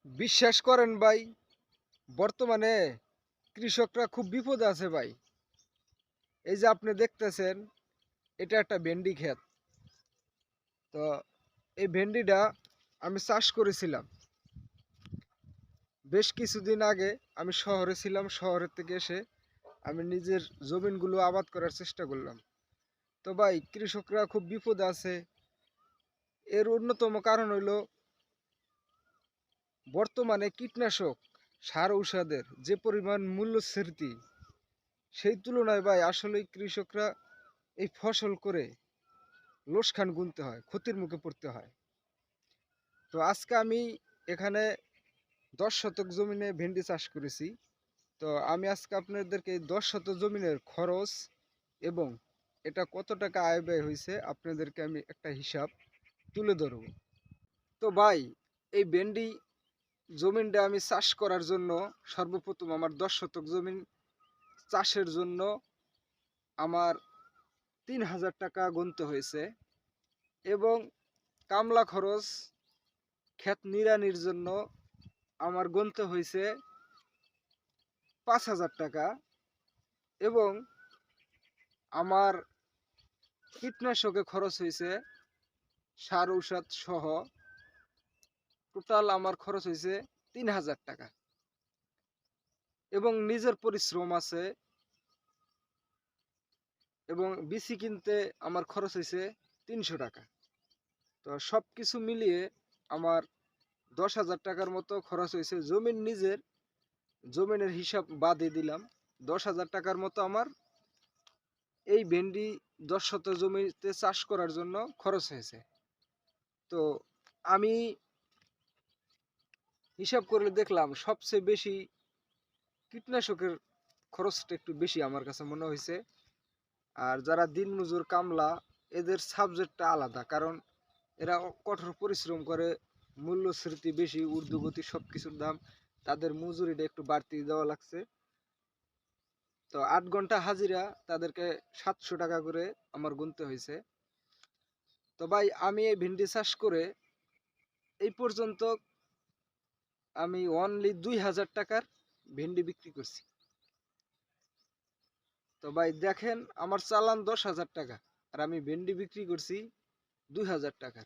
বিশ্বাস করেন ভাই, বর্তমানে কৃষকরা খুব বিপদে আছে ভাই। এই যে আপনি দেখতেছেন, এটা একটা ভেন্ডি ক্ষেত। তো এই ভেন্ডিটা আমি চাষ করেছিলাম বেশ কিছুদিন আগে। আমি শহরে ছিলাম, শহরের থেকে এসে আমি নিজের জমিনগুলো আবাদ করার চেষ্টা করলাম। তো ভাই, কৃষকরা খুব বিপদে আছে। এর অন্যতম কারণ হইলো বর্তমানে কীটনাশক, সার ঔষধের যে পরিমাণ মূল্যস্ফীতি, সেই তুলনায় ভাই আসলেই কৃষকরা এই ফসল করে লোকসান গুনতে হয়, ক্ষতির মুখে পড়তে হয়। তো আজকে আমি এখানে 10 শতক জমিনে ভেন্ডি চাষ করেছি। তো আমি আজকে আপনাদেরকে এই 10 শতক জমিনের খরচ এবং এটা কত টাকা আয় ব্যয় হয়েছে আপনাদেরকে আমি একটা হিসাব তুলে ধরব। তো ভাই, এই ভেন্ডি জমিনটা আমি চাষ করার জন্য সর্বপ্রথম আমার 10 শতক জমিন চাষের জন্য আমার 3000 টাকা গুনতে হয়েছে, এবং কামলা খরচ, ক্ষেত নিড়ানির জন্য আমার গুনতে হয়েছে 5000 টাকা, এবং আমার কীটনাশকে খরচ হয়েছে সার ঔষধ সহ টোটাল আমার খরচ হয়েছে 3000 টাকা, এবং নিজের পরিশ্রম আছে, এবং বিচি কিনতে আমার খরচ হয়েছে 300 টাকা। তো সব কিছু মিলিয়ে আমার 10,000 টাকার মতো খরচ হয়েছে। নিজের জমিনের হিসাব বাদে দিলাম, 10,000 টাকার মতো আমার এই ভেন্ডি 10 শতক জমিতে চাষ করার জন্য খরচ হয়েছে। তো আমি হিসাব করে দেখলাম সবচেয়ে বেশি কীটনাশকের খরচটা একটু বেশি আমার কাছে মনে হয়েছে। আর যারা দিনমজুর কামলা, এদের সাবজেক্টটা আলাদা, কারণ এরা কঠোর পরিশ্রম করে, মূল্যস্ফীতি বেশি, ঊর্ধ্বগতি সব কিছুর দাম, তাদের মজুরিটা একটু বাড়তি দেওয়া লাগছে। তো 8 ঘন্টা হাজিরা তাদেরকে 700 টাকা করে আমার গুনতে হয়েছে। তো ভাই, আমি এই ভেন্ডি চাষ করে এই পর্যন্ত আমি অনলি 2000 টাকার ভেন্ডি বিক্রি করছি। তো ভাই দেখেন, আমার চালান 10,000 টাকা, আর আমি ভেন্ডি বিক্রি করছি 2000 টাকার।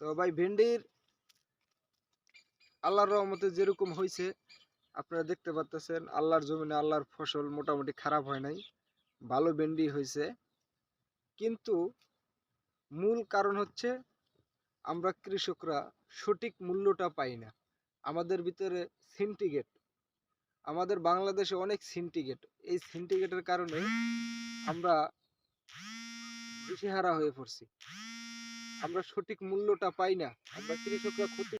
তো ভাই, ভেন্ডির আল্লাহর রহমতে যেরকম হয়েছে আপনারা দেখতে পাচ্ছেন, আল্লাহর জমিনে আল্লাহর ফসল মোটামুটি খারাপ হয় নাই, ভালো ভেন্ডি হয়েছে। কিন্তু মূল কারণ হচ্ছে আমরা কৃষকরা সঠিক মূল্যটা পাই না। আমাদের ভিতরে সিন্ডিকেট, আমাদের বাংলাদেশে অনেক সিন্ডিকেট, এই সিন্ডিকেটের কারণে আমরা দিশেহারা হয়ে পড়ছি। আমরা সঠিক মূল্যটা পাই না, আমরা কৃষকরা ক্ষতি